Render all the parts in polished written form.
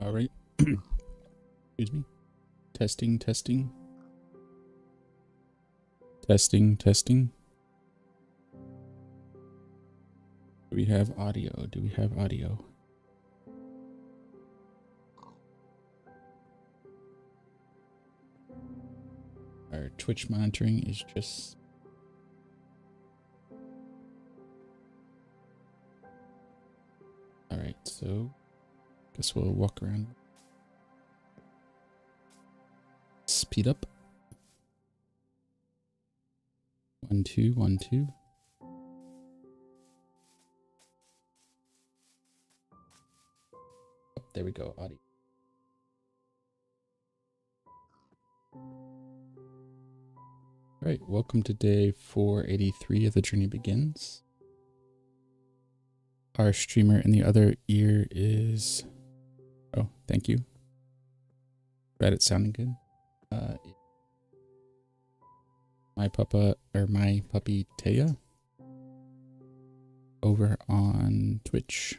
All right. Excuse me. Testing, testing. Testing, testing. Do we have audio? Do we have audio? Our Twitch monitoring is just... Alright, so... guess we'll walk around. Speed up. 1, 2, 1, 2. Oh, there we go, audio. Alright, welcome to day 483 of The Journey Begins. Our streamer in the other ear is... Oh, thank you. Glad it's sounding good. My puppy Taya over on Twitch.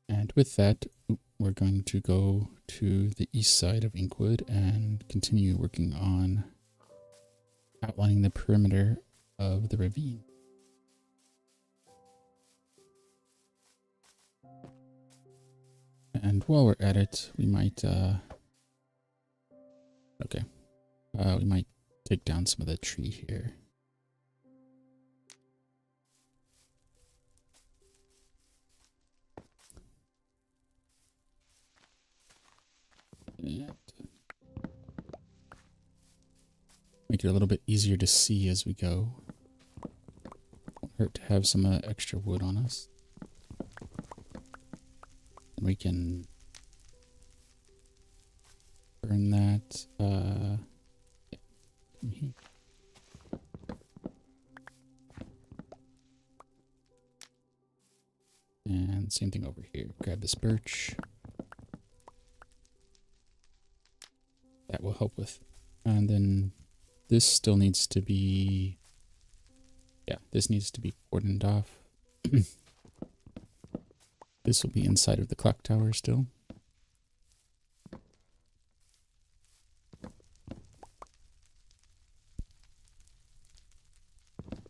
And with that, we're going to go to the east side of Inkwood and continue working on outlining the perimeter of the ravine. And while we're at it, we might, we might take down some of the tree here. And make it a little bit easier to see as we go. Won't hurt to have some extra wood on us. And we can burn that from here. And same thing over here. Grab this birch. That will help with. And then this still needs to be, this needs to be cordoned off. This will be inside of the clock tower still.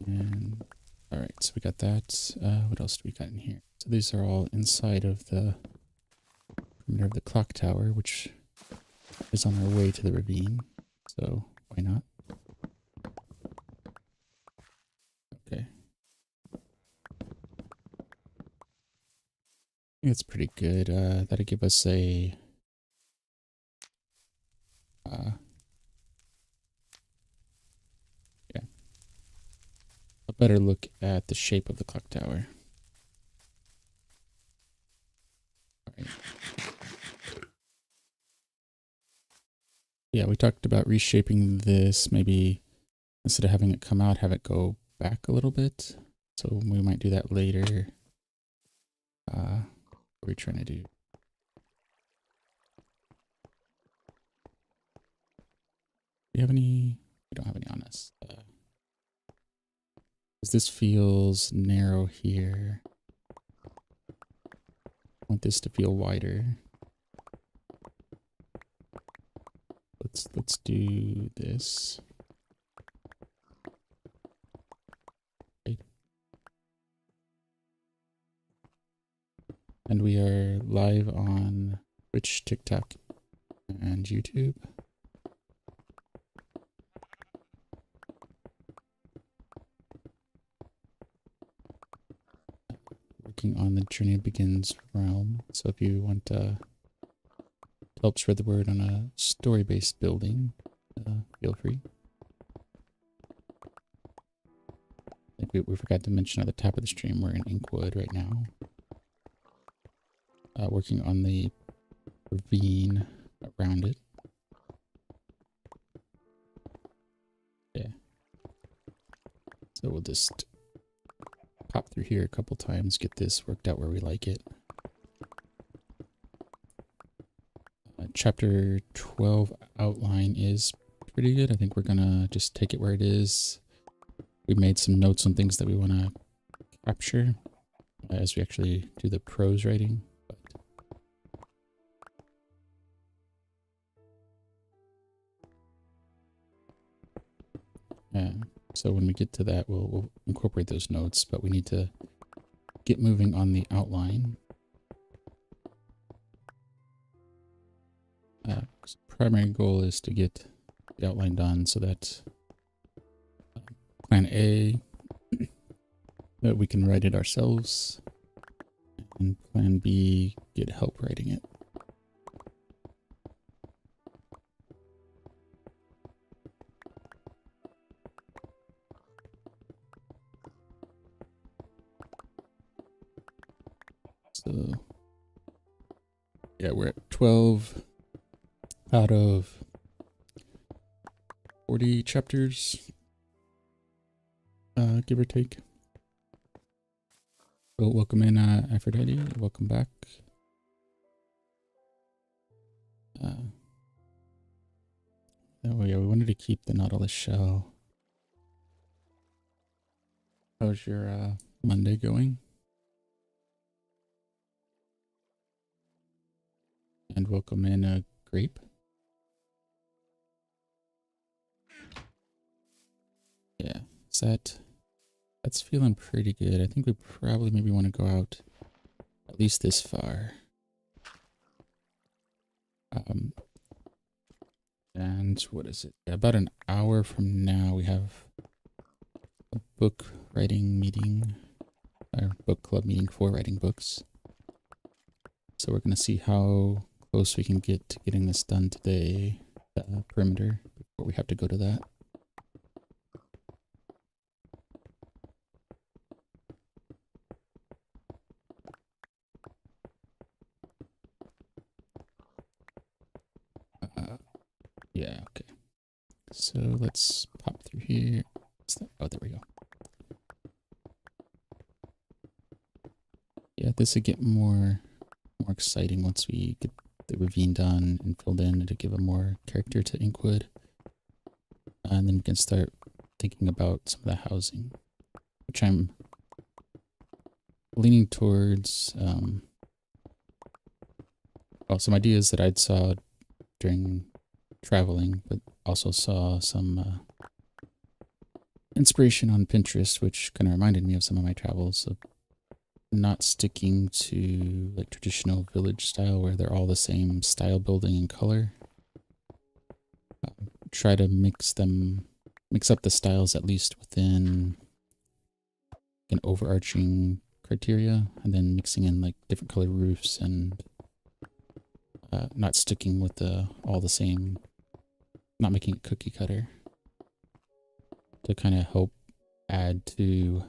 And alright, so we got that. What else do we got in here? So these are all inside of the perimeter of the clock tower, which is on our way to the ravine. So why not? Okay. I think it's pretty good. That'll give us a better look at the shape of the clock tower. All right. Yeah, we talked about reshaping this. Maybe instead of having it come out, have it go back a little bit. So we might do that later. What are we trying to do? Do we have any? We don't have any on us. Because this feels narrow here. I want this to feel wider. Let's do this. Okay. And we are live on Twitch, TikTok, and YouTube. Working on the Journey Begins realm. So if you want to help spread the word on a story-based building, feel free. I think we forgot to mention at the top of the stream, we're in Inkwood right now. Working on the ravine around it. Yeah. So we'll just pop through here a couple times, get this worked out where we like it. Chapter 12 outline is pretty good. I think we're gonna just take it where it is. we made some notes on things that we want to capture as we actually do the prose writing. But so when we get to that, we'll incorporate those notes, but we need to get moving on the outline. Primary goal is to get the outline done so that plan A, that we can write it ourselves, and plan B, get help writing it. So, yeah, we're at 12 out of 40 chapters, give or take. Well, welcome in, Aphrodite. Welcome back. Oh yeah, we wanted to keep the Nautilus shell. How's your Monday going? And welcome in, Grape. Yeah, that's feeling pretty good. I think we probably maybe want to go out at least this far. And what is it? Yeah, about an hour from now, we have a book writing meeting, or book club meeting for writing books. So we're going to see how close we can get to getting this done today, the perimeter, before we have to go to that. Yeah, okay. So let's pop through here. Oh, there we go. Yeah, this would get more exciting once we get the ravine done and filled in to give a more character to Inkwood. And then we can start thinking about some of the housing, which I'm leaning towards. Well, some ideas that I'd saw during traveling, but also saw some inspiration on Pinterest, which kind of reminded me of some of my travels, of not sticking to like traditional village style where they're all the same style, building, and color. Try to mix up the styles at least within an overarching criteria, and then mixing in like different color roofs and not sticking with all the same, not making it cookie cutter, to kind of help add to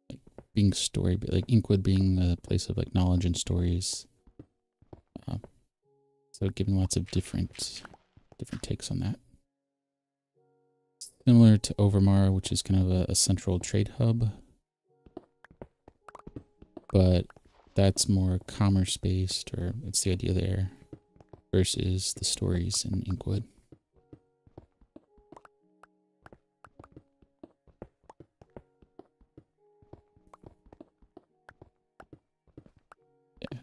like being story, like Inkwood being a place of like knowledge and stories. So giving lots of different takes on that. Similar to Overmorrow, which is kind of a central trade hub, but that's more commerce based, or it's the idea there, versus the stories in Inkwood. Yeah.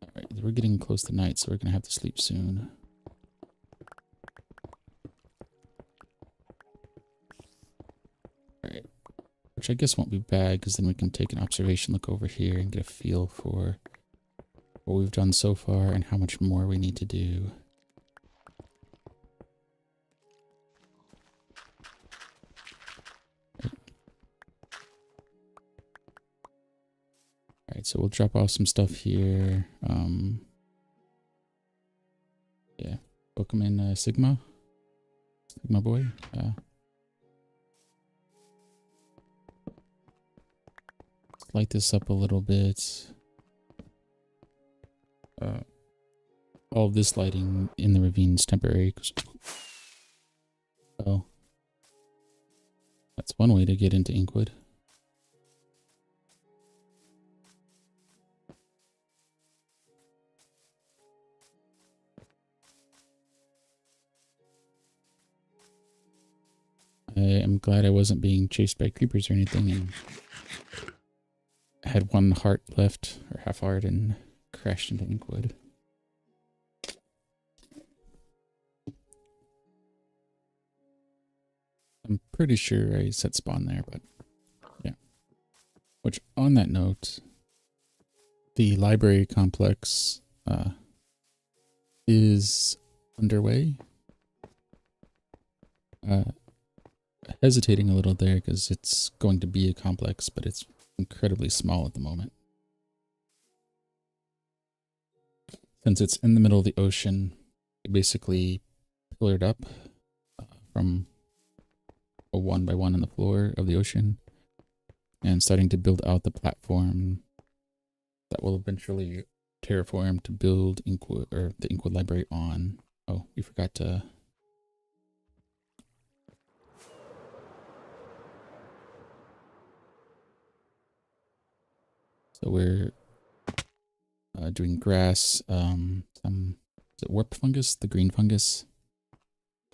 Alright, we're getting close to night, so we're gonna have to sleep soon. Alright. Which I guess won't be bad, because then we can take an observation look over here and get a feel for what we've done so far and how much more we need to do. Alright, so we'll drop off some stuff here. Yeah, welcome in Sigma boy. Light this up a little bit. All of this lighting in the ravine is temporary. Well, that's one way to get into Inkwood. I am glad I wasn't being chased by creepers or anything, and I had one heart left, or half heart, and crashed into Inkwood. I'm pretty sure I set spawn there, but yeah. Which, on that note, the library complex is underway. Hesitating a little there because it's going to be a complex, but it's incredibly small at the moment. Since it's in the middle of the ocean, it basically pillared up from a 1 by 1 on the floor of the ocean and starting to build out the platform that will eventually terraform to build Inkwood, or the Inkwood library on. Oh, we forgot to... So we're doing grass, some, is it warp fungus? The green fungus?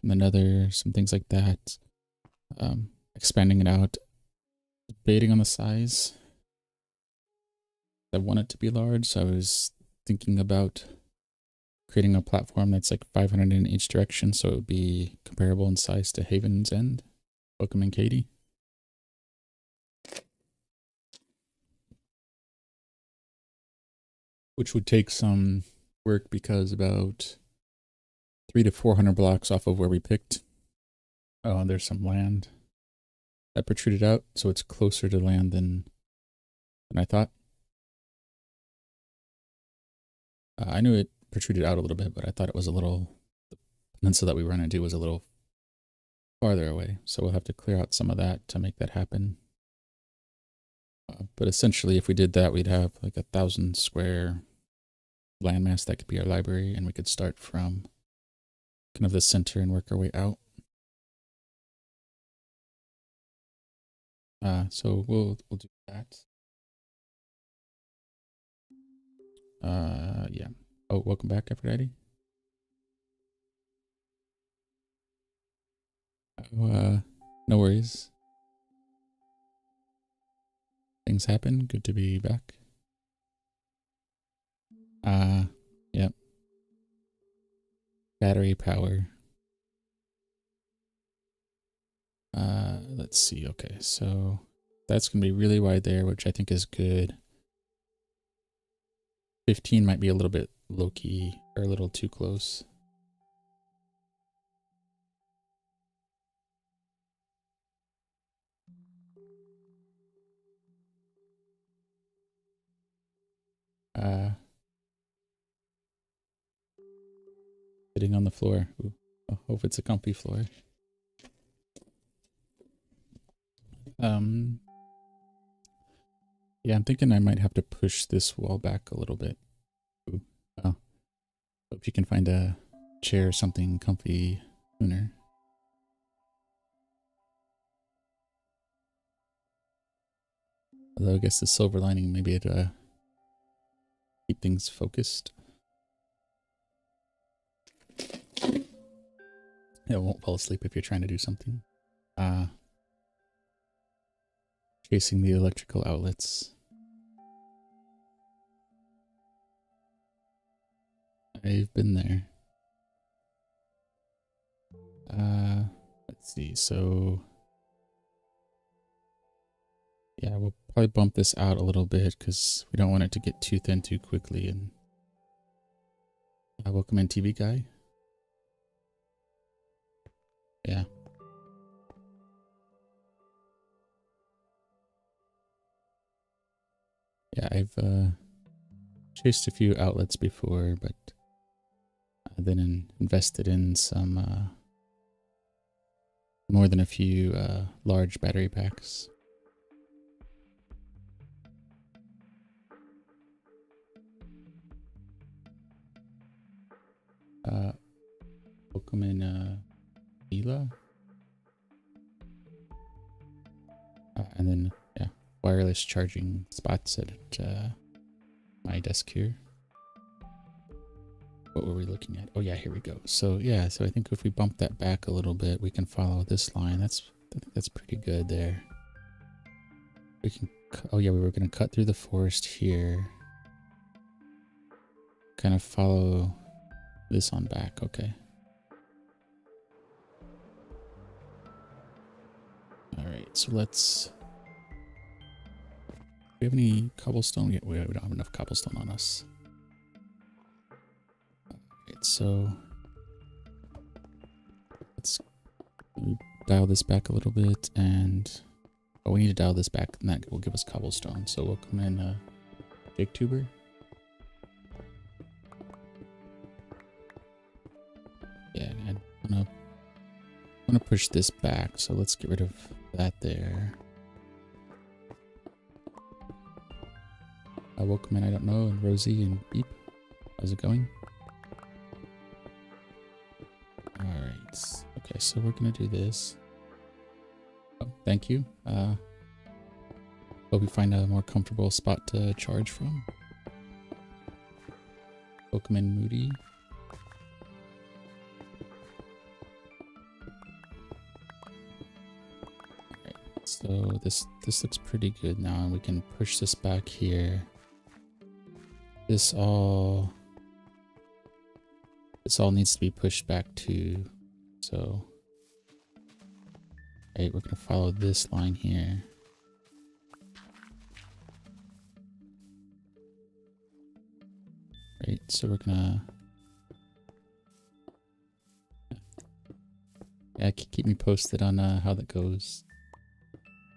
And the nether, some things like that. Expanding it out. Debating on the size. I want it to be large, so I was thinking about creating a platform that's like 500 in each direction, so it would be comparable in size to Haven's End. Welcome in, Katie. Which would take some work because about 300 to 400 blocks off of where we picked. Oh, there's some land that protruded out, so it's closer to land than I thought. I knew it protruded out a little bit, but I thought it was a little, the peninsula that we run into was a little farther away. So we'll have to clear out some of that to make that happen. But essentially, if we did that, we'd have like 1,000 square landmass that could be our library, and we could start from kind of the center and work our way out. So we'll do that. Yeah. Oh, welcome back, Aphrodite. Oh, no worries. Things happen. Good to be back. Yep. Battery power. Let's see. Okay, so that's gonna be really wide there, which I think is good. 15 might be a little bit low-key or a little too close. Sitting on the floor. Ooh, I hope it's a comfy floor. Yeah, I'm thinking I might have to push this wall back a little bit. Ooh. Oh. Hope you can find a chair or something comfy sooner. Although I guess the silver lining maybe it keep things focused. It won't fall asleep if you're trying to do something. Chasing the electrical outlets. I've been there. Let's see, so yeah, we'll probably bump this out a little bit because we don't want it to get too thin too quickly. And welcome in, TV guy. Yeah. Yeah, I've chased a few outlets before, but then invested in some more than a few large battery packs. Welcome in, Ela. And then, yeah, wireless charging spots at my desk here. What were we looking at? Oh yeah, here we go. So yeah, so I think if we bump that back a little bit, we can follow this line. That's I think that's pretty good there. We can, oh yeah, we were going to cut through the forest here. Kind of follow this on back, okay. Alright, so let's... Do we have any cobblestone? Yeah, we don't have enough cobblestone on us. Alright, so... Let's dial this back a little bit, and... Oh, we need to dial this back, and that will give us cobblestone. So we'll come in, Jake Tuber. Yeah, I wanna push this back, so let's get rid of that there. Welcome in, I don't know, and Rosie and Beep. How's it going? Alright. Okay, so we're gonna do this. Oh, thank you. Hope we find a more comfortable spot to charge from. Welcome in, Moody. Alright, so this looks pretty good now, and we can push this back here. This all needs to be pushed back too, so right, we're gonna follow this line here. Right, so we're gonna keep me posted on how that goes.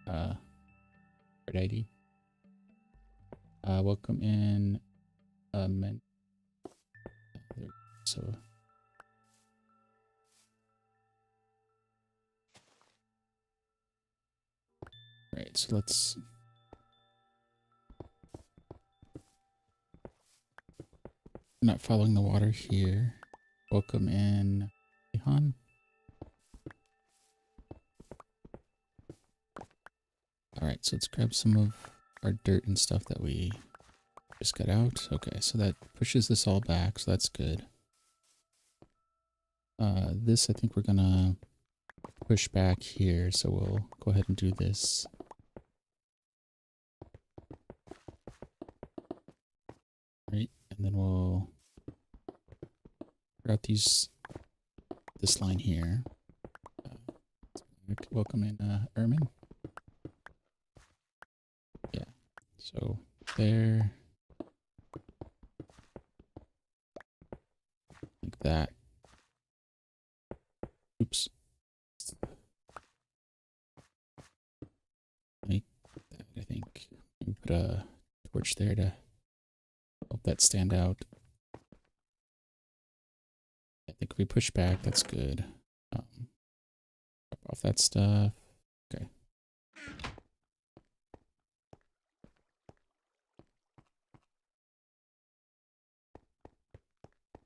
Red ID. Welcome in, men. So. Right, so let's... Not following the water here. Welcome in, Ihan. Alright, so let's grab some of our dirt and stuff that we just got out. Okay, so that pushes this all back, so that's good. This I think we're gonna push back here, so we'll go ahead and do this. Right, and then we'll route this line here. Welcome in, Ermin. Yeah, so there, like that. Oops. Like that, I think. We put a torch there to help that stand out. I think if we push back, that's good. Drop off that stuff. Okay.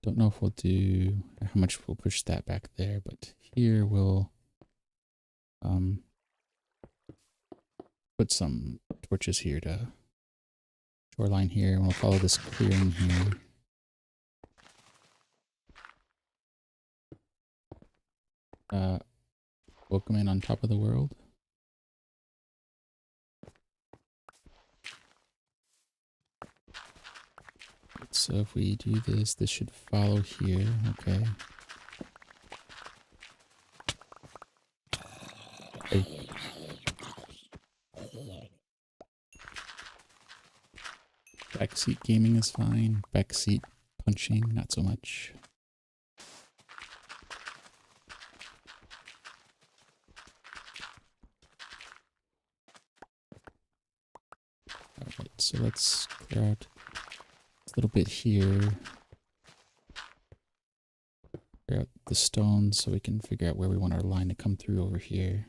Don't know if we'll do how much we'll push that back there, but here we'll put some torches here to shoreline here, and we'll follow this clearing here. Welcome in on top of the world. So if we do this, this should follow here, okay. Hey. Backseat gaming is fine. Backseat punching, not so much. Alright, so let's clear out a little bit here. Clear out the stones so we can figure out where we want our line to come through over here.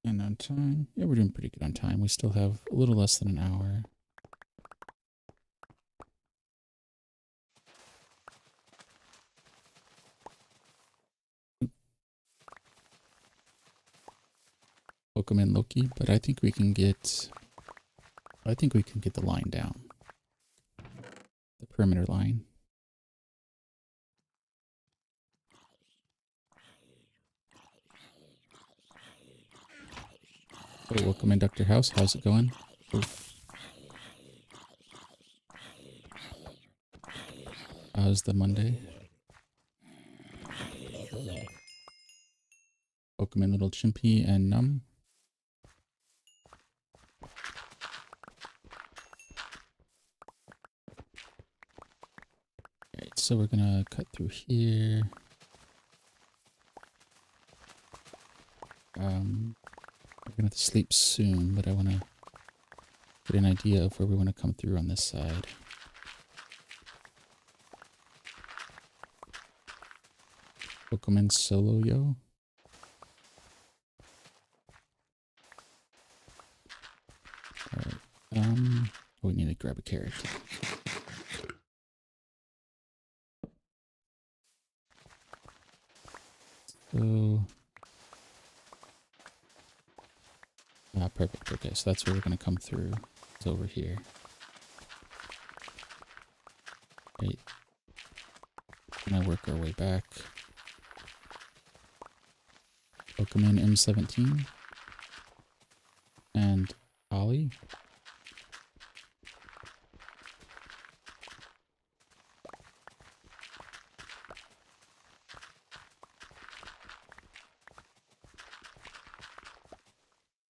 And on time, yeah, we're doing pretty good on time. We still have a little less than an hour. Welcome in, Loki, but I think we can get the line down. The perimeter line. Oh, welcome in, Dr. House. How's it going? Oh. How's the Monday? Welcome in, little Chimpy and Num. Alright, so we're gonna cut through here. We're gonna have to sleep soon, but I wanna get an idea of where we want to come through on this side. Welcome in, Solo Yo. Alright, we need to grab a carrot. So, perfect. Okay, so that's where we're gonna come through. It's over here. Right. Gonna work our way back. Welcome in, M17 and Ollie.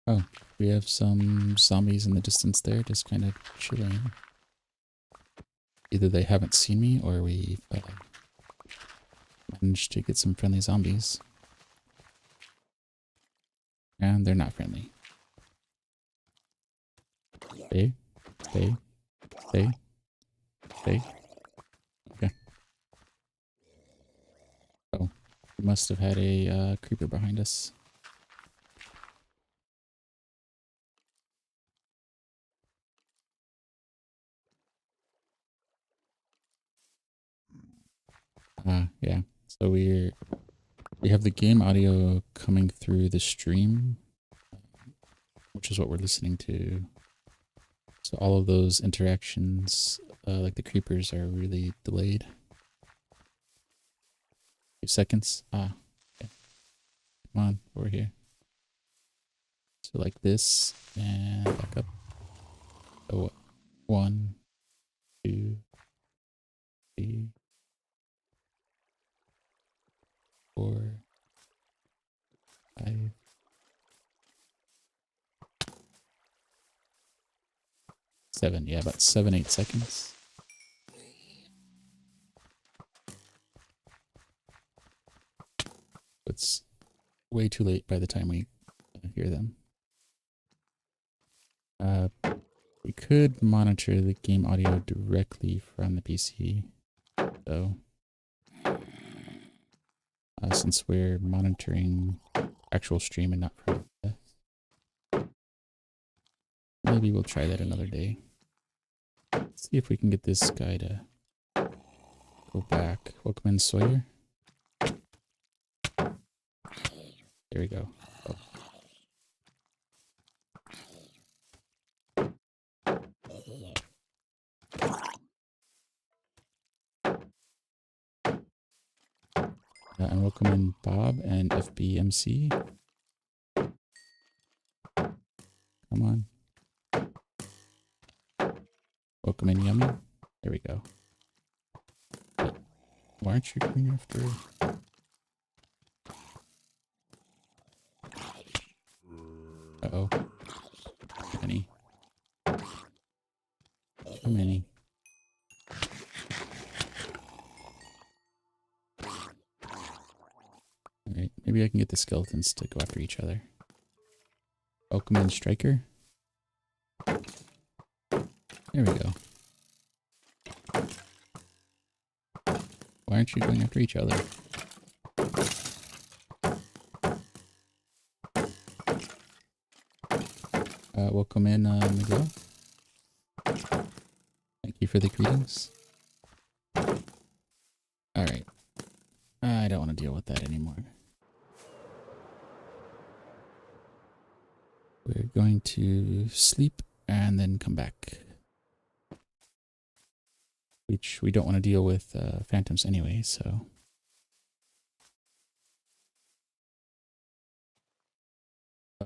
Oh, we have some zombies in the distance there, just kind of chilling. Either they haven't seen me, or we've managed to get some friendly zombies. And they're not friendly. Stay, stay, stay, stay. Okay. Oh, we must have had a creeper behind us. Yeah. So we have the game audio coming through the stream, which is what we're listening to. So all of those interactions, like the creepers, are really delayed. 2 seconds. Okay. Come on, over here. So like this, and back up. So 1, 2, 3, 4, 5, 7. Yeah, about 7, 8 seconds. It's way too late by the time we hear them. We could monitor the game audio directly from the PC, though. Since we're monitoring actual stream and not from the... Maybe we'll try that another day. Let's see if we can get this guy to go back. Welcome in, Sawyer. There we go. Oh. And welcome in, Bob and FBMC. Come on. Welcome in, Yummy. There we go. Why aren't you going after... Uh-oh. Too many. Too many. Alright, maybe I can get the skeletons to go after each other. Welcome in, Striker. There we go. Why aren't you going after each other? Welcome in, Miguel. Thank you for the greetings. Alright. I don't want to deal with that anymore. We're going to sleep and then come back. Which we don't want to deal with phantoms anyway, so...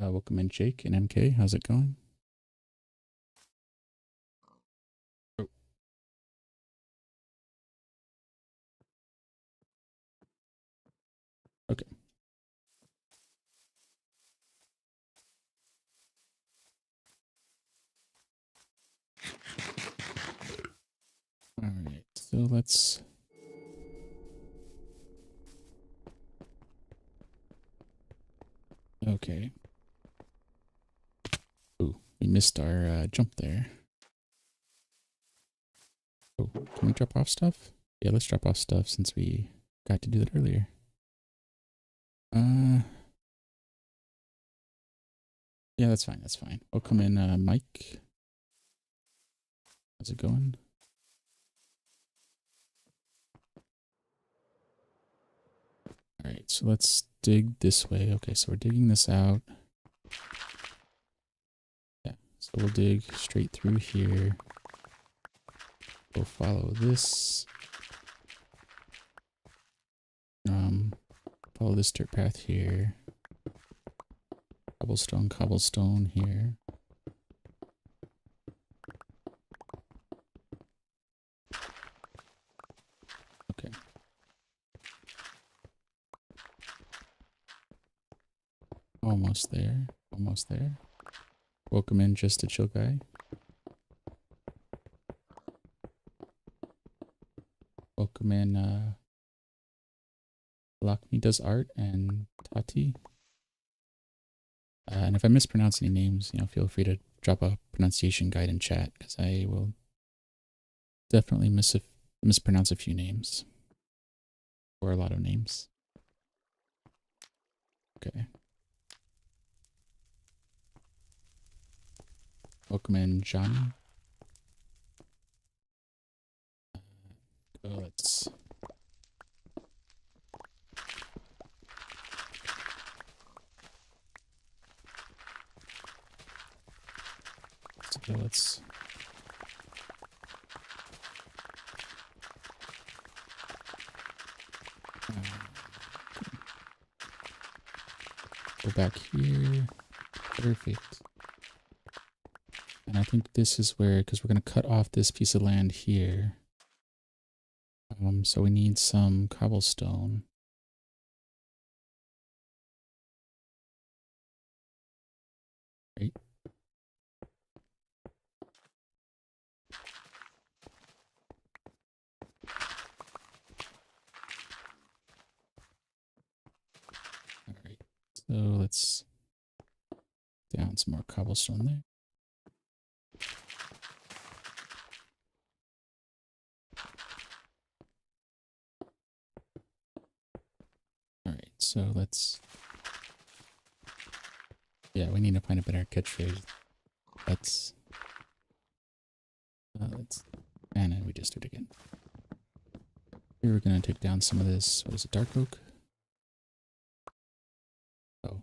Welcome in, Jake and MK. How's it going? Oh, okay. All right. So let's. Okay. Ooh, we missed our jump there. Oh, can we drop off stuff? Yeah, let's drop off stuff since we got to do that earlier. Yeah, that's fine. That's fine. Welcome in, Mike. How's it going? All right, so let's dig this way. Okay, so we're digging this out. Yeah, so we'll dig straight through here. We'll follow this. Follow this dirt path here. Cobblestone, cobblestone here. Okay. Almost there. Almost there. Welcome in, Just a Chill Guy. Welcome in, Lakmi Does Art and Tati. And if I mispronounce any names, feel free to drop a pronunciation guide in chat, because I will definitely mispronounce a few names. Or a lot of names. Okay. Welcome in, Johnny. Let's... So let's... Go back here. Perfect. And I think this is where, because we're going to cut off this piece of land here. So we need some cobblestone. Right. All right. So let's down some more cobblestone there. All right. So let's... Yeah, we need to find a better catchphrase. Let's... And then we just do it again. Here we're going to take down some of this. What is it? Dark oak? Oh.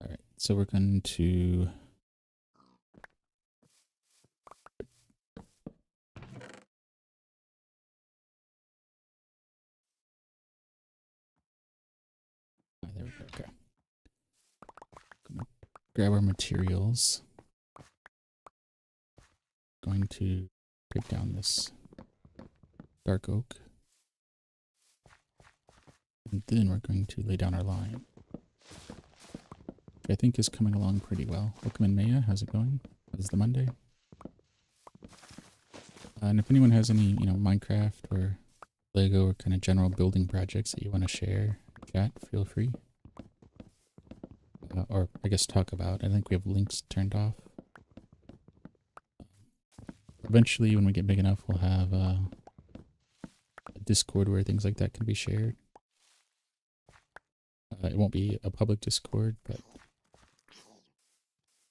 All right. So we're going to... Oh, there we go. Okay. Gonna grab our materials. Going to take down this dark oak. And then we're going to lay down our line. I think is coming along pretty well. Welcome in, Maya. How's it going? How's the Monday? And if anyone has any, Minecraft or Lego or kind of general building projects that you want to share, chat, feel free. Or I guess talk about. I think we have links turned off. Eventually, when we get big enough, we'll have a Discord where things like that can be shared. It won't be a public Discord, but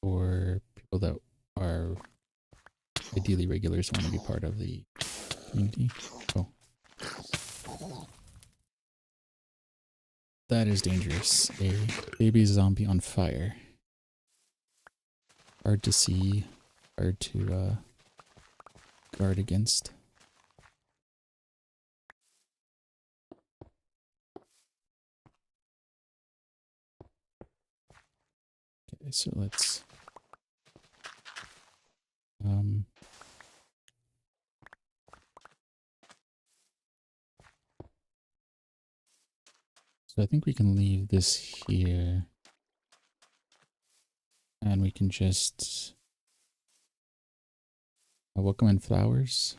for people that are ideally regulars who want to be part of the community. Oh. That is dangerous. A baby zombie on fire. Hard to see. Hard to guard against. Okay, so let's um so I think we can leave this here and we can just welcome in flowers.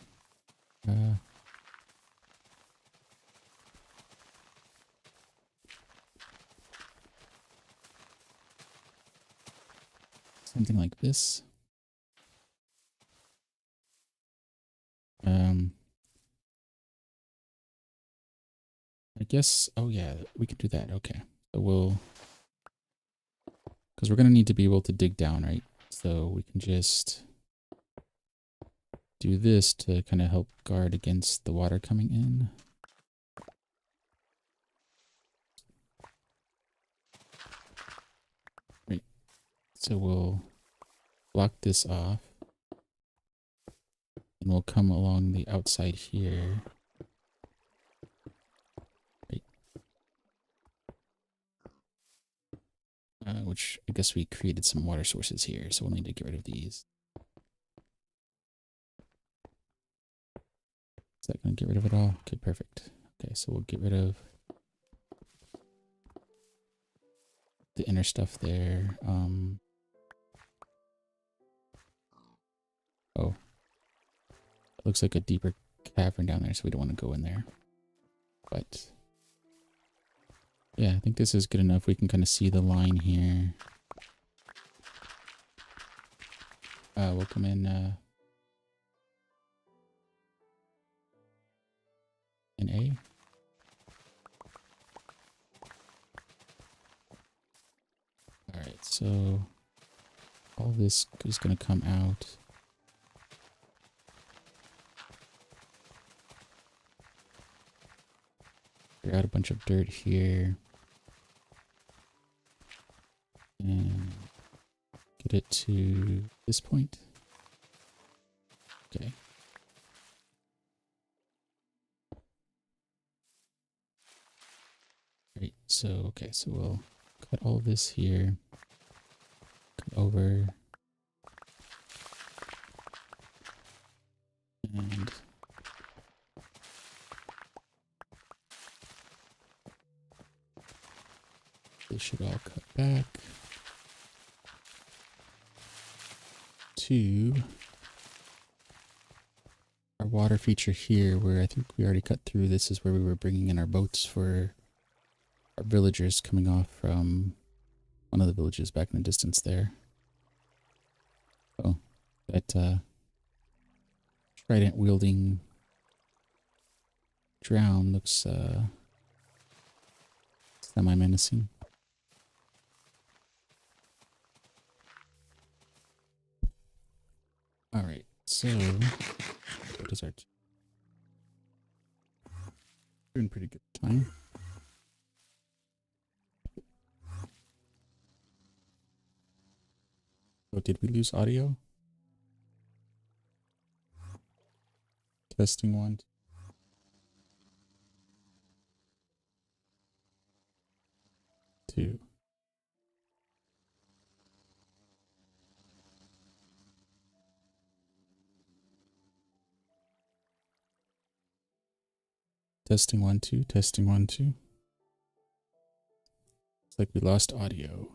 Something like this. I guess, oh yeah, we could do that. Okay. So we'll, because we're going to need to be able to dig down, right? So we can just do this to kind of help guard against the water coming in. Right. So we'll block this off. And we'll come along the outside here. Right. Which I guess we created some water sources here, so we'll need to get rid of these. Is that going to get rid of it all? Okay, perfect. Okay, so we'll get rid of the inner stuff there. Oh, it looks like a deeper cavern down there, so we don't want to go in there. But yeah, I think this is good enough. We can kind of see the line here. We'll come in A. All right, so all this is going to come out. Clear out a bunch of dirt here. And get it to this point. Okay. Right, so, okay, so we'll cut all this here. Cut over. And this should all cut back to our water feature here, where I think we already cut through. This is where we were bringing in our boats for our villagers coming off from one of the villages back in the distance there. Oh, that trident wielding drown looks semi-menacing. All right, so what is our doing pretty good time. Oh, did we lose audio? Testing 1. 2. Testing 1 2. Testing 1 2. Looks like we lost audio.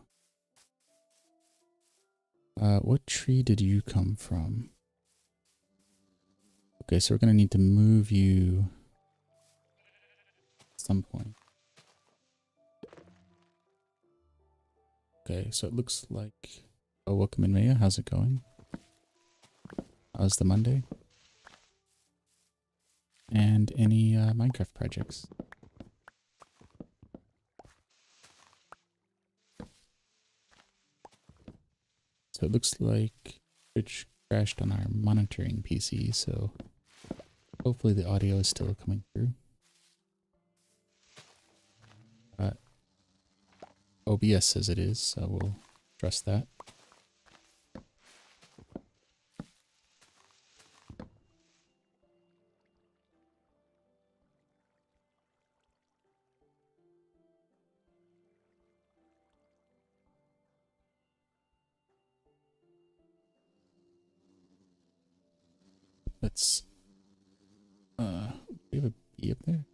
What tree did you come from? Okay, so we're gonna need to move you at some point. Okay, so it looks like... Oh, welcome in, Maya. How's it going? How's the Monday? And any Minecraft projects? So it looks like Twitch crashed on our monitoring PC, so hopefully the audio is still coming through. OBS says it is, so we'll trust that. let's we have a bee up there.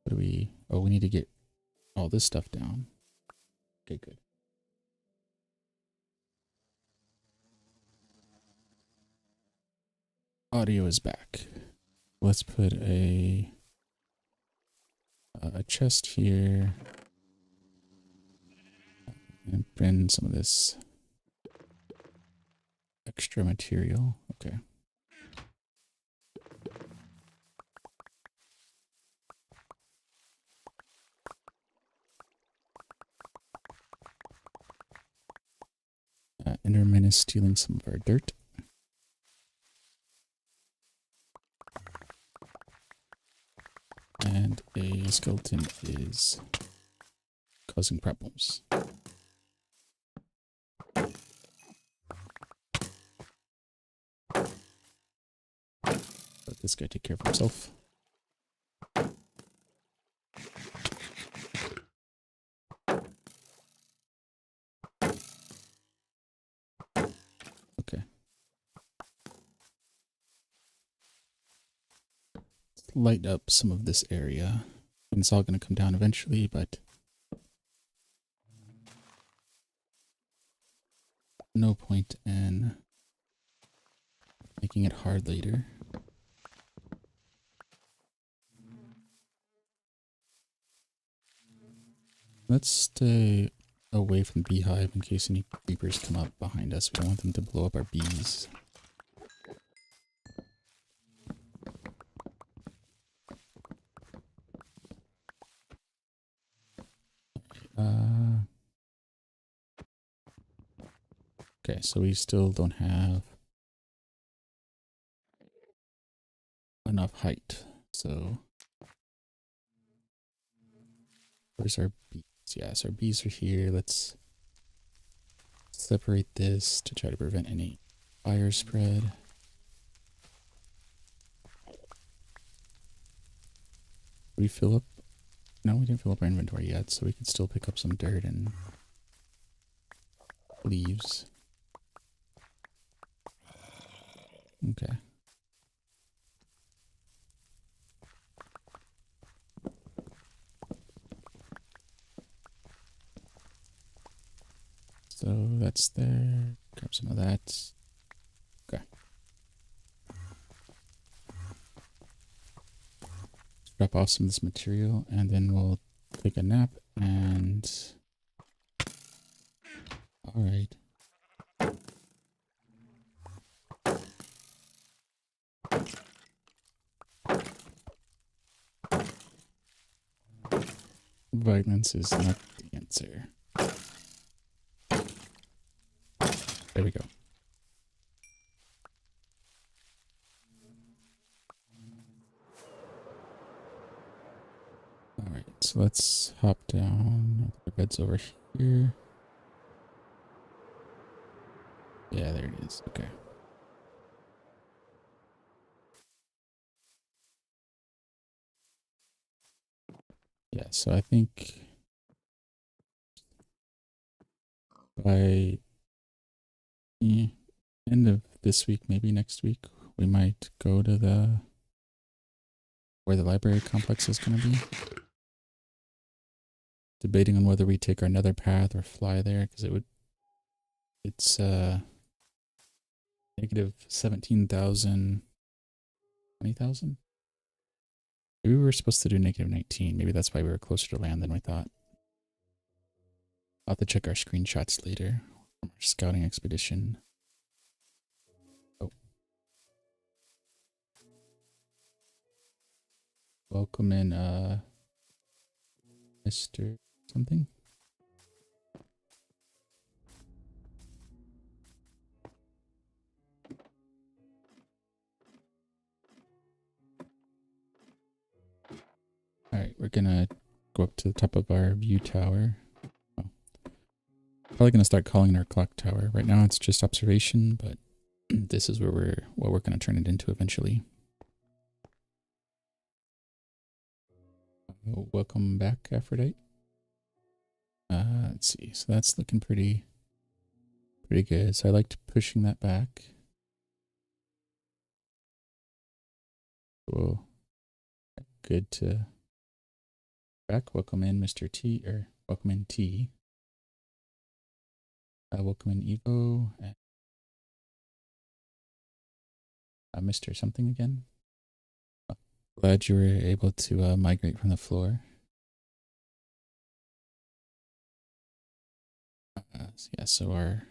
What do we, oh, we need to get all this stuff down. Okay, good. Audio is back. Let's put a chest here and bring some of this extra material. Okay. Enderman is stealing some of our dirt. And a skeleton is causing problems. Let this guy take care of himself. Okay. Let's light up some of this area. And it's all going to come down eventually, but no point in making it hard later. Let's stay away from the beehive in case any creepers come up behind us. We don't want them to blow up our bees. Okay, so we still don't have enough height. So where's our bees? Yes, our bees are here. Let's separate this to try to prevent any fire spread. Did we fill up? No, we didn't fill up our inventory yet, so we could still pick up some dirt and leaves. Okay. So that's there. Grab some of that. Okay. Drop off some of this material and then we'll take a nap and... Alright. Violence is not the answer. There we go. Alright, so let's hop down. The bed's over here. Yeah, there it is. Okay. Yeah, so I think by end of this week, maybe next week, we might go to the where the library complex is going to be. Debating on whether we take our nether path or fly there, because it's negative 17,000, 20,000. Maybe we were supposed to do negative 19. Maybe that's why we were closer to land than we thought. I'll have to check our screenshots later from our scouting expedition. Oh. Welcome in, Mr. something. Alright, we're gonna go up to the top of our view tower. Oh. Probably gonna start calling it our clock tower. Right now it's just observation, but this is where what we're gonna turn it into eventually. Welcome back, Aphrodite. Let's see. So that's looking pretty good. So I liked pushing that back. cool. Good to back. Welcome in, Mr. T, or welcome in T. Welcome in Evo. Mr. something again. Glad you were able to migrate from the floor. Yeah, so our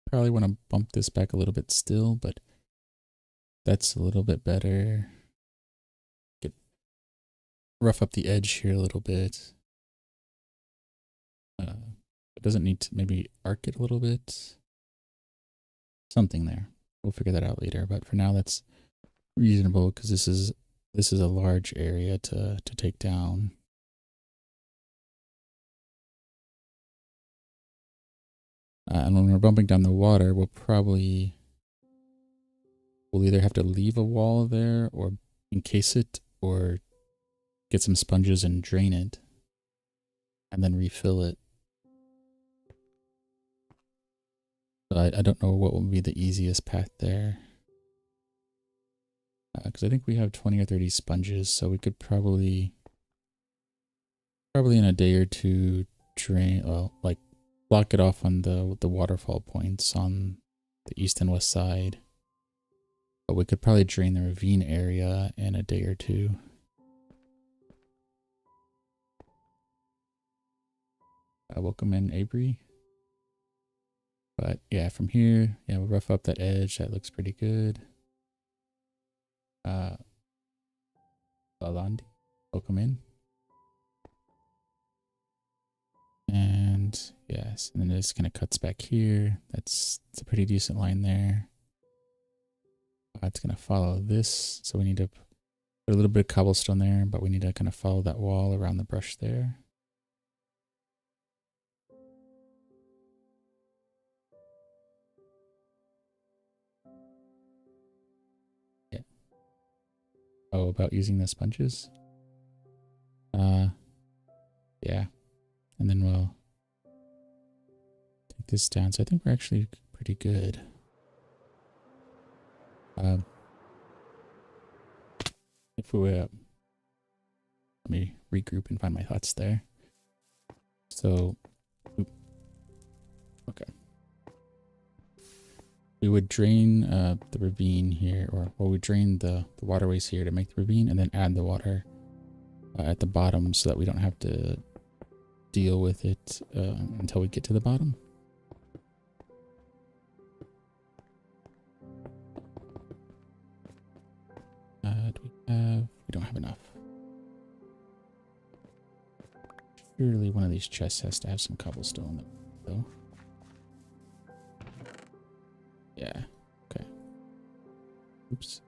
probably want to bump this back a little bit still, but that's a little bit better. Get rough up the edge here a little bit. It doesn't need to maybe arc it a little bit. Something there. We'll figure that out later, but for now that's reasonable because this is a large area to take down. And when we're bumping down the water, we'll either have to leave a wall there or encase it or get some sponges and drain it and then refill it. But I don't know what will be the easiest path there. Because I think we have 20 or 30 sponges, so we could probably in a day or two drain, well, like block it off on the waterfall points on the east and west side. But we could probably drain the ravine area in a day or two. Welcome in, Avery. But yeah, from here, yeah, we'll rough up that edge. That looks pretty good. Lalandi, welcome in. And yes, and then it just kind of cuts back here. It's a pretty decent line there. It's going to follow this. So we need to put a little bit of cobblestone there, but we need to kind of follow that wall around the brush there. Yeah. Oh, about using the sponges? Yeah. And then we'll take this down. So I think we're actually pretty good. If we let me regroup and find my thoughts there. So, okay. We would drain the ravine here, or we drain the waterways here to make the ravine, and then add the water at the bottom so that we don't have to deal with it until we get to the bottom. We don't have enough. Surely one of these chests has to have some cobblestone though. Yeah. Okay. Oops.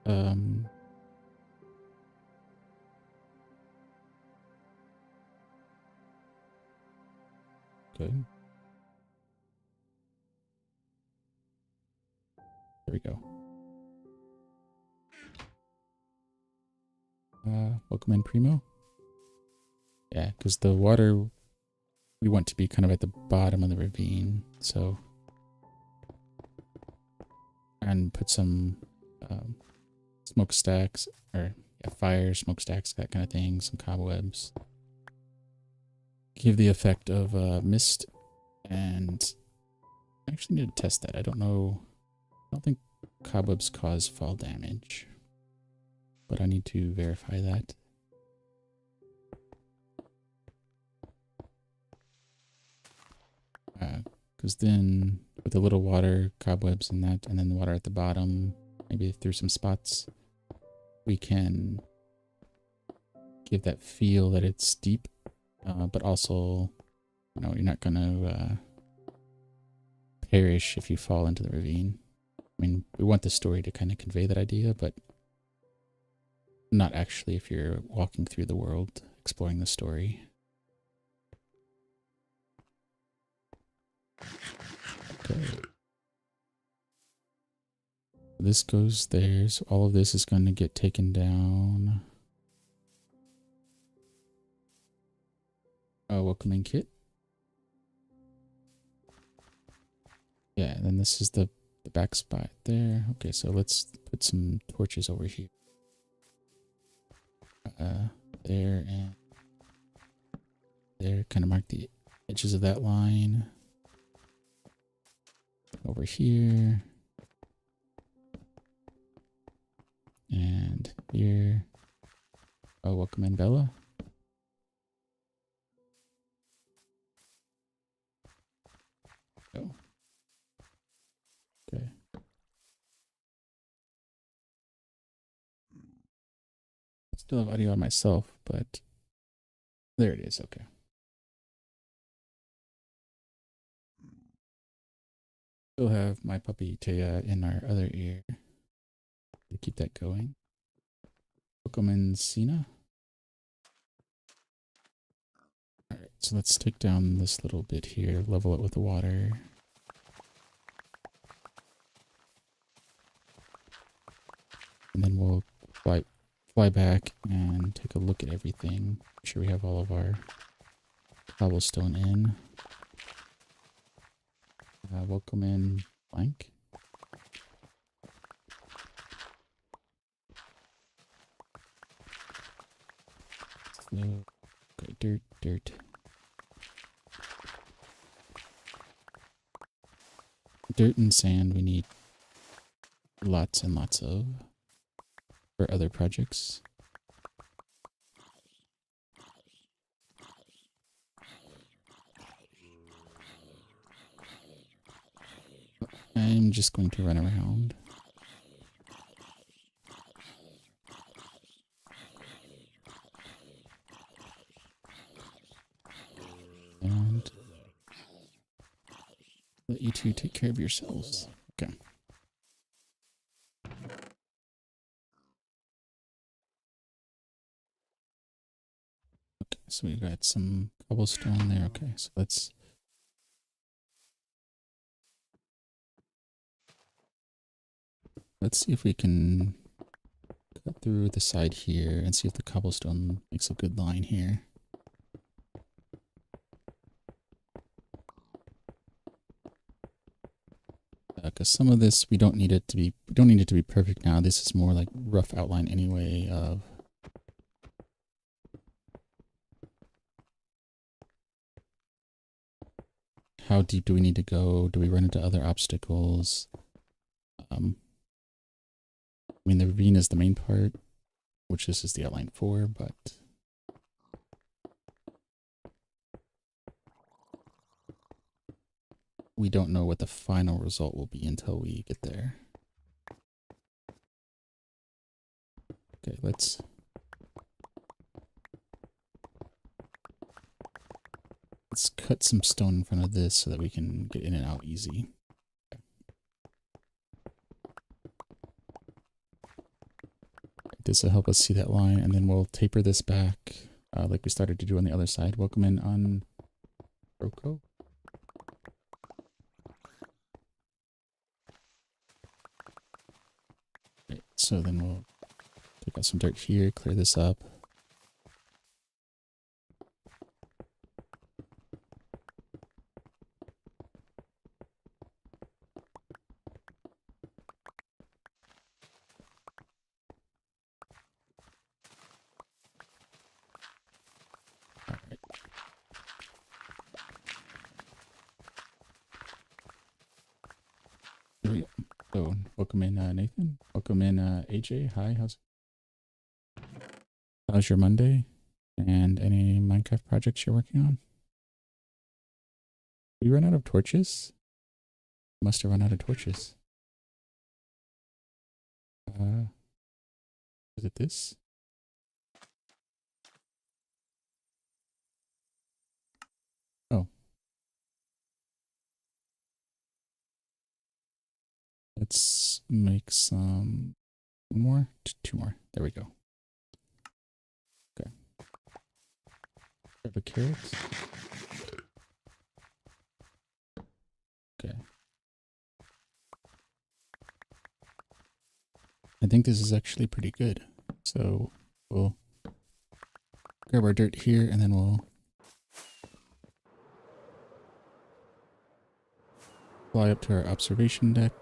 Good. There we go. Welcome in, Primo. Yeah, because the water we want to be kind of at the bottom of the ravine, so and put some smokestacks or fire smokestacks, that kind of thing, some cobwebs. Give the effect of mist, and I actually need to test that. I don't know. I don't think cobwebs cause fall damage, but I need to verify that. Because then with a little water, cobwebs and that, and then the water at the bottom, maybe through some spots, we can give that feel that it's deep, but also, you know, you're not going to perish if you fall into the ravine. I mean, we want the story to kind of convey that idea, but not actually if you're walking through the world, exploring the story. Okay. This goes there, so all of this is going to get taken down. Welcome in, Kit. Yeah, and then this is the back spot there. Okay, so let's put some torches over here. there and there. Kind of mark the edges of that line. Over here. And here. Oh, welcome in, Bella. Oh. Okay. Still have audio on myself, but there it is. Okay. Still have my puppy Taya in our other ear to keep that going. Welcome in, Cena. All right, so let's take down this little bit here, level it with the water. And then we'll fly back and take a look at everything. Make sure we have all of our cobblestone in. Welcome in, Blank. So, okay, dirt. Dirt and sand we need lots and lots of for other projects. I'm just going to run around. And let you two take care of yourselves. Okay. Okay, so we got some cobblestone there. Okay, so let's see if we can cut through the side here and see if the cobblestone makes a good line here. Because some of this we don't need it to be perfect now. This is more like rough outline anyway of how deep do we need to go? Do we run into other obstacles? I mean, the ravine is the main part, which this is the outline for, but we don't know what the final result will be until we get there. Okay, let's cut some stone in front of this so that we can get in and out easy. This will help us see that line, and then we'll taper this back like we started to do on the other side. Welcome in on Roko. Right, so then we'll take out some dirt here, clear this up. So, welcome in, Nathan. Welcome in, AJ. Hi, how's your Monday? And any Minecraft projects you're working on? We run out of torches? Must have run out of torches. Is it this? Oh. Let's make some more. Two more. There we go. Okay. Grab a carrot. Okay. I think this is actually pretty good. So we'll grab our dirt here and then we'll fly up to our observation deck.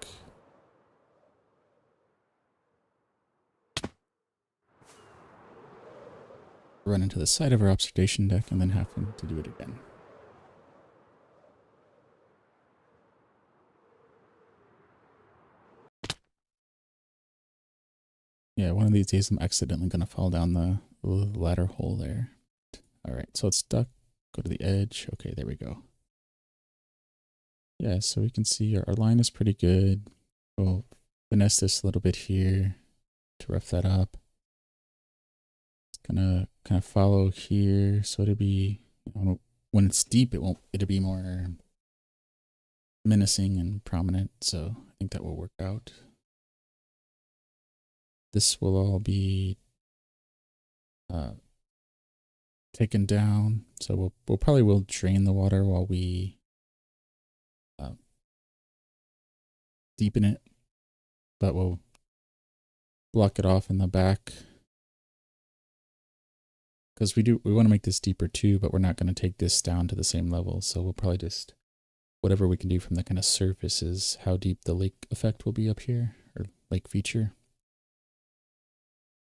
run into the side of our observation deck and then having to do it again. Yeah, one of these days I'm accidentally going to fall down the ladder hole there. All right, so it's stuck. Go to the edge. Okay, there we go. Yeah, so we can see our line is pretty good. We'll finesse this a little bit here to rough that up. It's gonna kind of follow here, so it'll be, you know, when it's deep, it'll be more menacing and prominent. So I think that will work out. This will all be taken down, so we'll probably will drain the water while we deepen it, but we'll block it off in the back because we want to make this deeper too, but we're not going to take this down to the same level, so we'll probably just whatever we can do from the kind of surface is how deep the lake effect will be up here, or lake feature.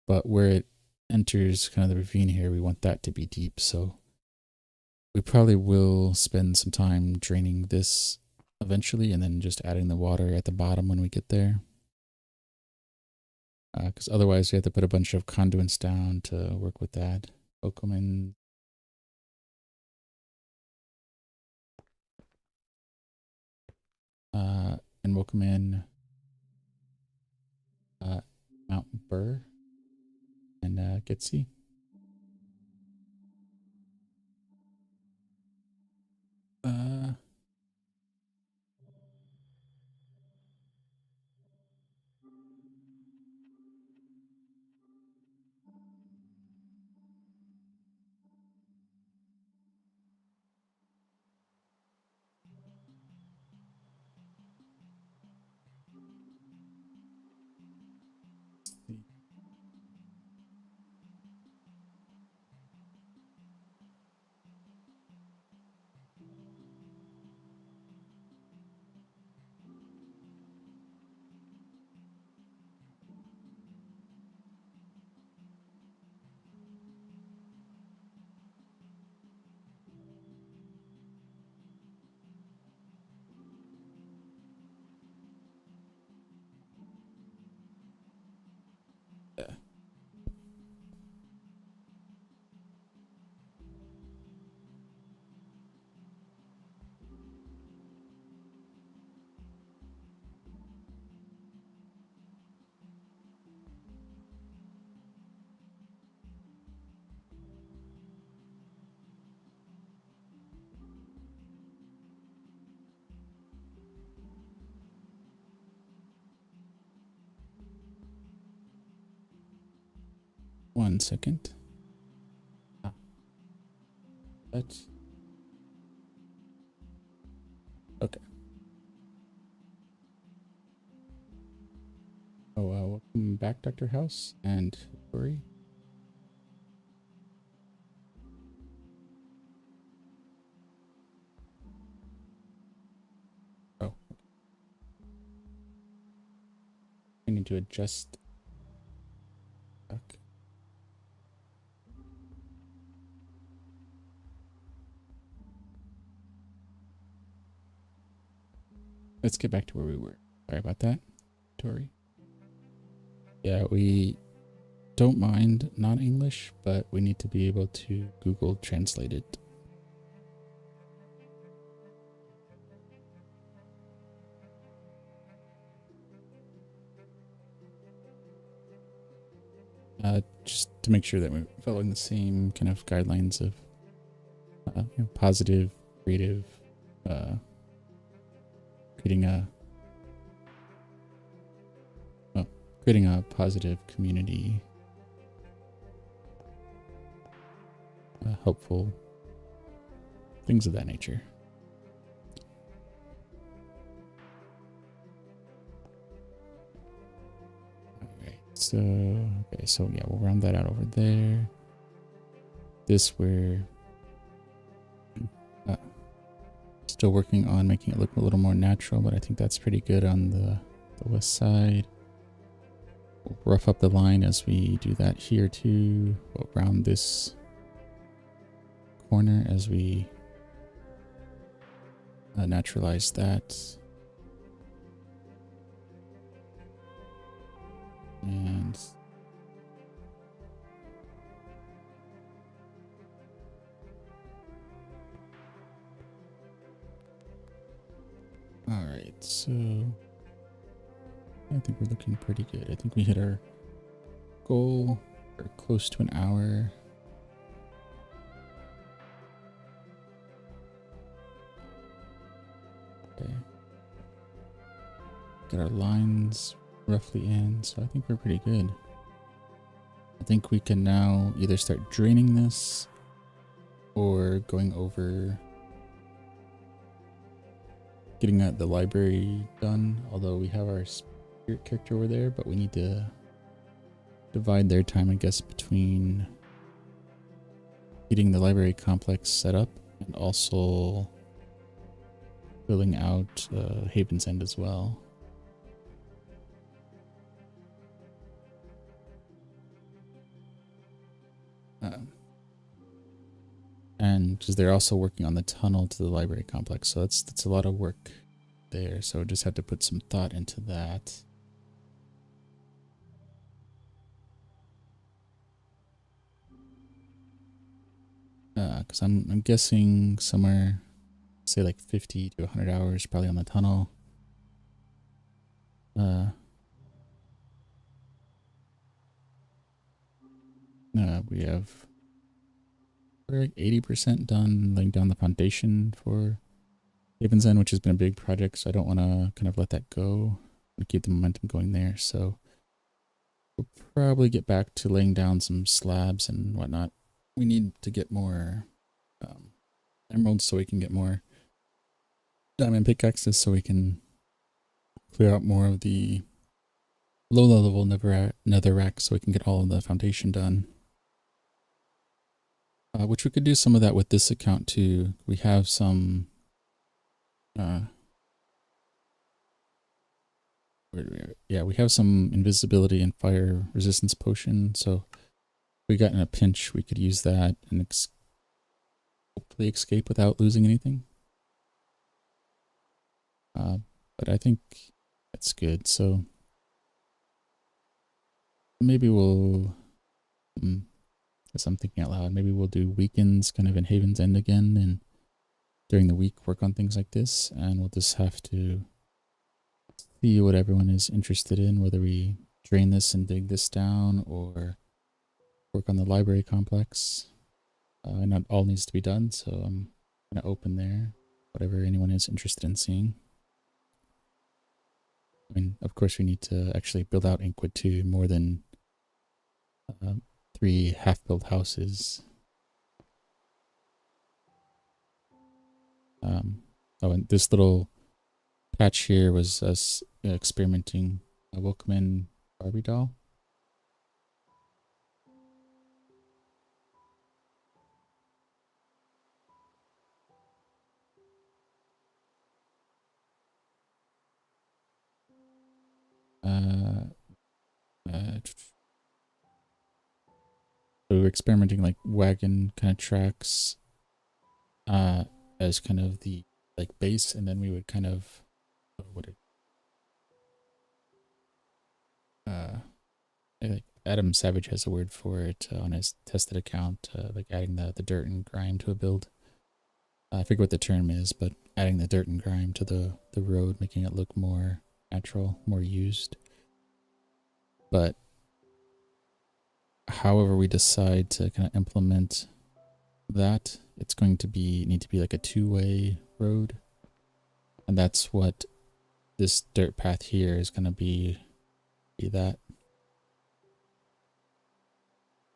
But where it enters kind of the ravine here, we want that to be deep, so we probably will spend some time draining this eventually and then just adding the water at the bottom when we get there. Because otherwise we have to put a bunch of conduits down to work with that. Oakum and we'll come in Mount Burr and get C. Yeah. One second. That's okay. Oh, welcome back, Dr. House and Tori. Oh, I need to adjust. Okay. Let's get back to where we were. Sorry about that, Tori. Yeah, we don't mind not English, but we need to be able to Google Translate it. Just to make sure that we're following the same kind of guidelines of positive, creative, creating a positive community, helpful, things of that nature. Alright, so okay, so yeah, we'll round that out over there. This we're still working on making it look a little more natural, but I think that's pretty good on the west side. We'll rough up the line as we do that here too. We'll round this corner as we naturalize that. And all right, so I think we're looking pretty good. I think we hit our goal. We're close to an hour. Okay. Get our lines roughly in, so I think we're pretty good. I think we can now either start draining this or going over getting the library done, although we have our spirit character over there, but we need to divide their time, I guess, between getting the library complex set up and also filling out Haven's End as well. And because they're also working on the tunnel to the library complex, so that's a lot of work there. So just have to put some thought into that. Because I'm guessing somewhere, say like 50 to 100 hours probably on the tunnel. We have, we're like 80% done laying down the foundation for Haven's End, which has been a big project, so I don't want to kind of let that go and keep the momentum going there. So we'll probably get back to laying down some slabs and whatnot. We need to get more emeralds so we can get more diamond pickaxes so we can clear out more of the low level netherrack so we can get all of the foundation done. Which we could do some of that with this account too. We have some we have some invisibility and fire resistance potion, so if we got in a pinch we could use that and hopefully escape without losing anything. But I think that's good, so maybe we'll as I'm thinking out loud, maybe we'll do weekends kind of in Haven's End again, and during the week work on things like this, and we'll just have to see what everyone is interested in, whether we drain this and dig this down or work on the library complex. Not all needs to be done, so I'm kind of open there, whatever anyone is interested in seeing. I mean, of course we need to actually build out Inkwood too, more than 3 half-built houses. Oh, and this little patch here was us experimenting. Welcome in, Barbie doll. So we were experimenting like wagon kind of tracks as kind of the like base, and then we would kind of like Adam Savage has a word for it on his tested account, like adding the dirt and grime to a build. I forget what the term is, but adding the dirt and grime to the road, making it look more natural, more used. But however we decide to kind of implement that, it's going to need to be like a 2-way road, and that's what this dirt path here is going to be that.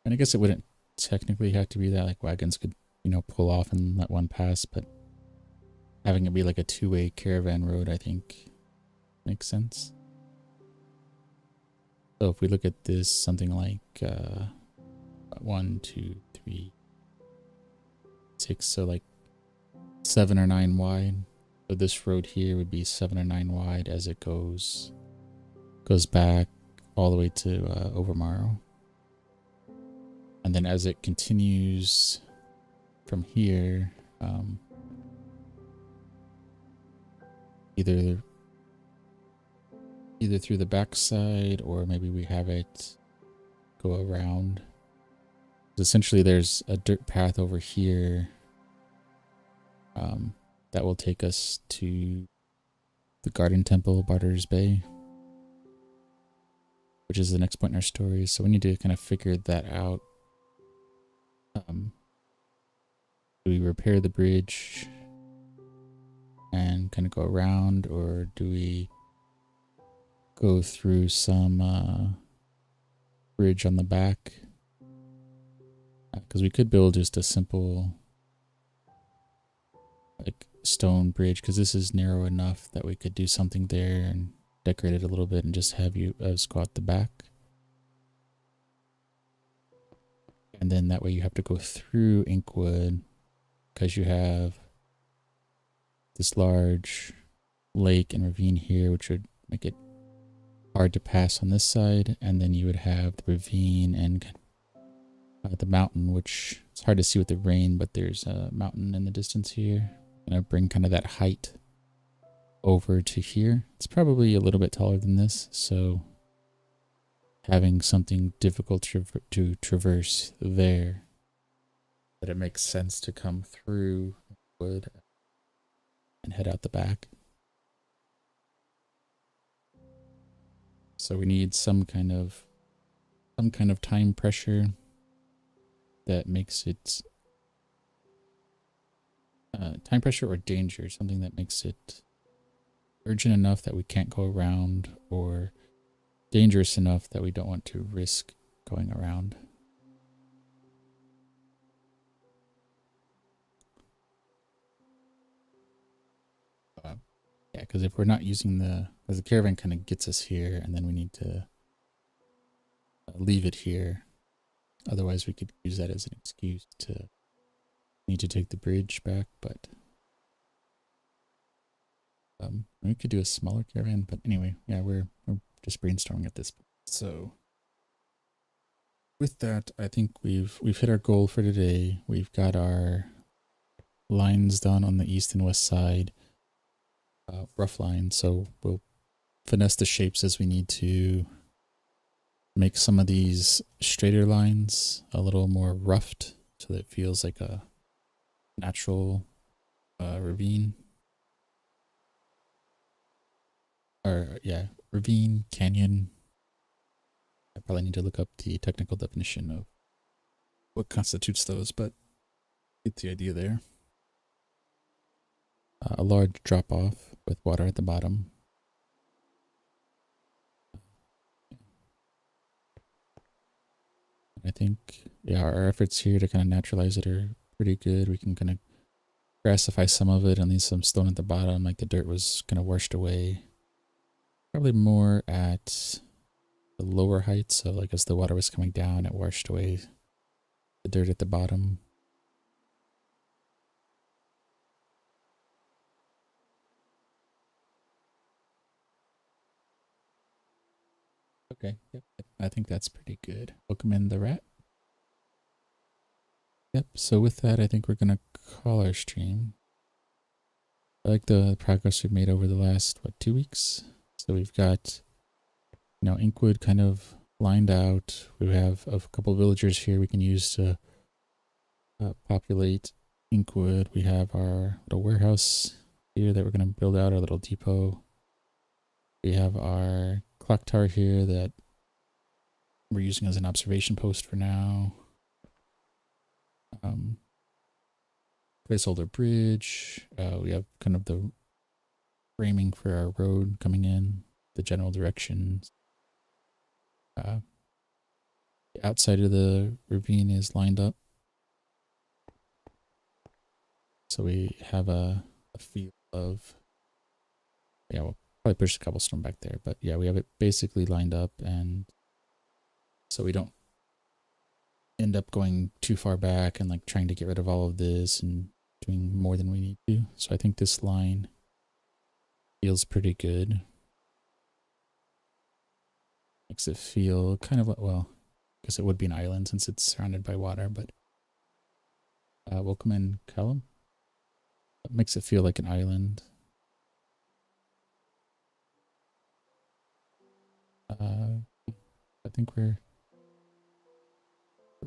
And I guess it wouldn't technically have to be that, like wagons could, you know, pull off and let one pass, but having it be like a 2-way caravan road, I think makes sense. So if we look at this, something like 1, 2, 3, 6, so like 7 or 9 wide. So this road here would be 7 or 9 wide as it goes back all the way to Overmorrow. And then as it continues from here, either through the backside, or maybe we have it go around. Essentially, there's a dirt path over here that will take us to the Garden Temple, Barter's Bay, which is the next point in our story. So we need to kind of figure that out. Do we repair the bridge and kind of go around, or do we go through some bridge on the back? Because we could build just a simple like stone bridge, because this is narrow enough that we could do something there and decorate it a little bit and just have you go out the back. And then that way you have to go through Inkwood, because you have this large lake and ravine here, which would make it hard to pass on this side. And then you would have the ravine and the mountain, which it's hard to see with the rain, but there's a mountain in the distance here. And I bring kind of that height over to here. It's probably a little bit taller than this, so having something difficult to traverse there, but it makes sense to come through wood and head out the back. So we need some kind of time pressure that makes it time pressure or danger, something that makes it urgent enough that we can't go around, or dangerous enough that we don't want to risk going around. Yeah, because if we're not using because the caravan kind of gets us here, and then we need to leave it here. Otherwise, we could use that as an excuse to need to take the bridge back, but we could do a smaller caravan. But anyway, yeah, we're just brainstorming at this point. So with that, I think we've hit our goal for today. We've got our lines done on the east and west side, rough lines. So we'll finesse the shapes as we need to make some of these straighter lines a little more roughed, so that it feels like a natural ravine. Or yeah, ravine, canyon. I probably need to look up the technical definition of what constitutes those, but get the idea there. A large drop off with water at the bottom. I think, yeah, our efforts here to kind of naturalize it are pretty good. We can kind of grassify some of it and leave some stone at the bottom, like the dirt was kind of washed away. Probably more at the lower heights, so like as the water was coming down, it washed away the dirt at the bottom. Okay, yep, I think that's pretty good. Welcome in the rat. Yep, so with that, I think we're going to call our stream. I like the progress we've made over the last, 2 weeks? So we've got, Inkwood kind of lined out. We have a couple villagers here we can use to populate Inkwood. We have our little warehouse here that we're going to build out, our little depot. We have our clock tower here that we're using as an observation post for now. Placeholder bridge. We have kind of the framing for our road coming in, the general directions. The outside of the ravine is lined up, so we have a feel of, yeah, we'll probably push the cobblestone back there, but yeah, we have it basically lined up, and so we don't end up going too far back and like trying to get rid of all of this and doing more than we need to. So I think this line feels pretty good. Makes it feel kind of like, well, because it would be an island since it's surrounded by water, but Welcome in, Callum. That makes it feel like an island. I think we're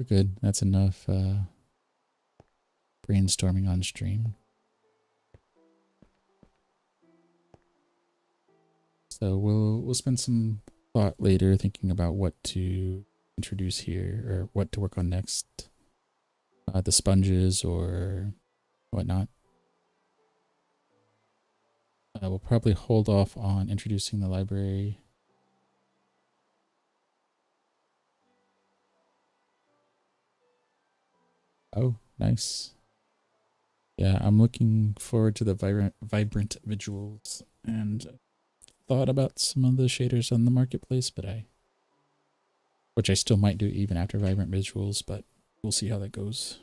good. That's enough brainstorming on stream. So we'll spend some thought later thinking about what to introduce here or what to work on next. The sponges or whatnot. We'll probably hold off on introducing the library. Oh, nice. Yeah, I'm looking forward to the vibrant visuals and thought about some of the shaders on the marketplace, but which I still might do even after vibrant visuals, but we'll see how that goes.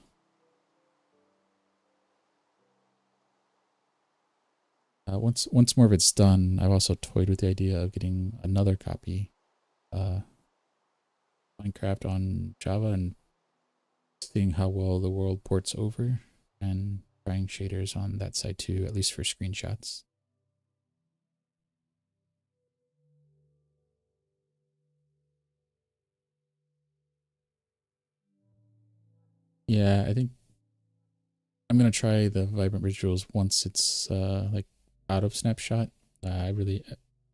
Once more of it's done, I've also toyed with the idea of getting another copy, Minecraft on Java, and seeing how well the world ports over, and trying shaders on that side too, at least for screenshots. Yeah, I think I'm gonna try the vibrant visuals once it's like out of snapshot. I really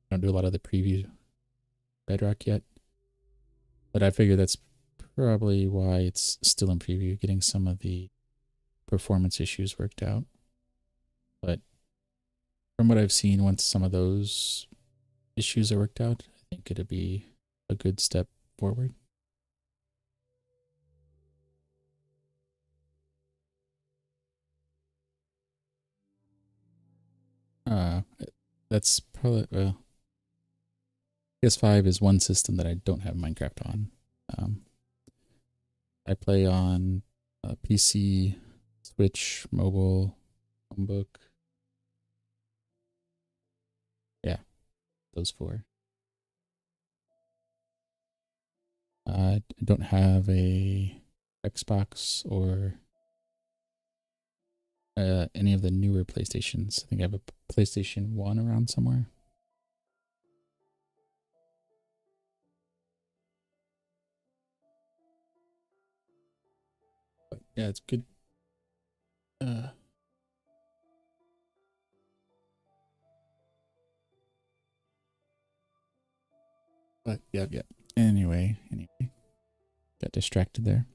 don't do a lot of the preview Bedrock yet, but I figure that's probably why it's still in preview, getting some of the performance issues worked out. But from what I've seen, once some of those issues are worked out, I think it'd be a good step forward. Uh, that's probably PS5 is one system that I don't have Minecraft on. I play on PC, Switch, mobile, Chromebook. Yeah, those four. I don't have a Xbox or any of the newer PlayStations. I think I have a PlayStation 1 around somewhere. But yeah, it's good. But yeah. Anyway, got distracted there.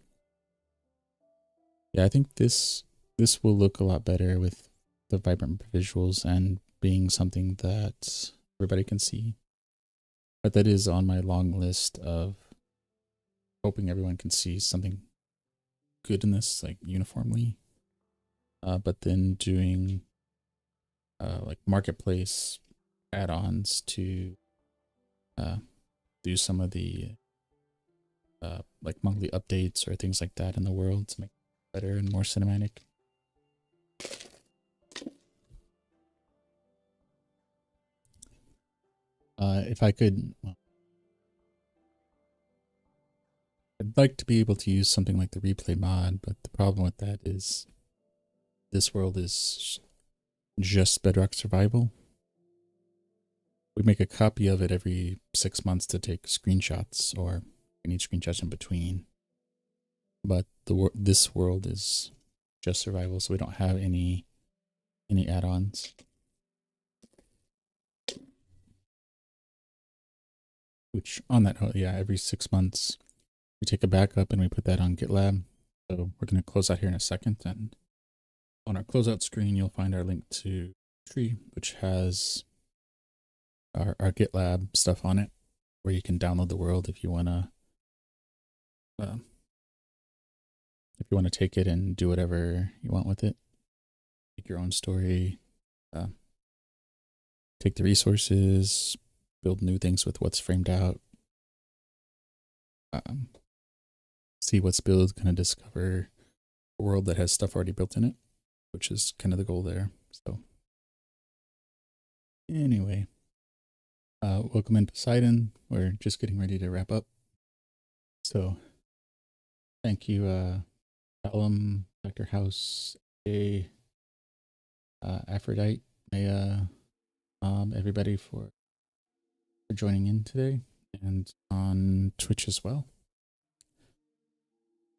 Yeah, I think this will look a lot better with the vibrant visuals and being something that everybody can see. But that is on my long list of hoping everyone can see something good in this, like uniformly. But then doing like marketplace add-ons to do some of the like monthly updates or things like that in the world to make it better and more cinematic. If I could, well, I'd like to be able to use something like the replay mod, but the problem with that is this world is just Bedrock Survival. We make a copy of it every 6 months to take screenshots, or we need screenshots in between. But this world is just survival, so we don't have any add-ons. Which on that note, yeah, every 6 months we take a backup and we put that on GitLab. So we're going to close out here in a second, and on our closeout screen you'll find our link to Tree, which has our GitLab stuff on it, where you can download the world if you want to take it and do whatever you want with it. Make your own story, take the resources, build new things with what's framed out, see what's built, kind of discover a world that has stuff already built in it, which is kind of the goal there. So anyway, welcome in Poseidon. We're just getting ready to wrap up. So thank you, Callum, Dr. House, Aphrodite, everybody for joining in today, and on Twitch as well.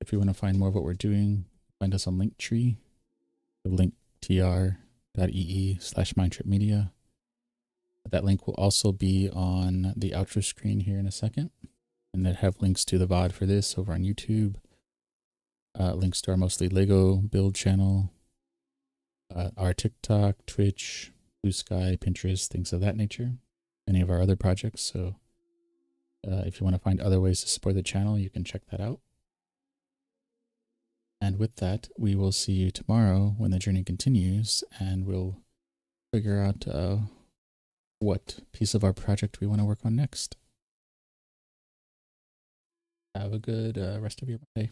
If you want to find more of what we're doing, find us on Linktree, linktr.ee/mindtripmedia. That link will also be on the outro screen here in a second, and that have links to the VOD for this over on YouTube, links to our mostly Lego build channel, our TikTok, Twitch, Blue Sky, Pinterest, things of that nature, any of our other projects. So if you want to find other ways to support the channel, you can check that out. And with that, we will see you tomorrow when the journey continues, and we'll figure out what piece of our project we want to work on next. Have a good rest of your day.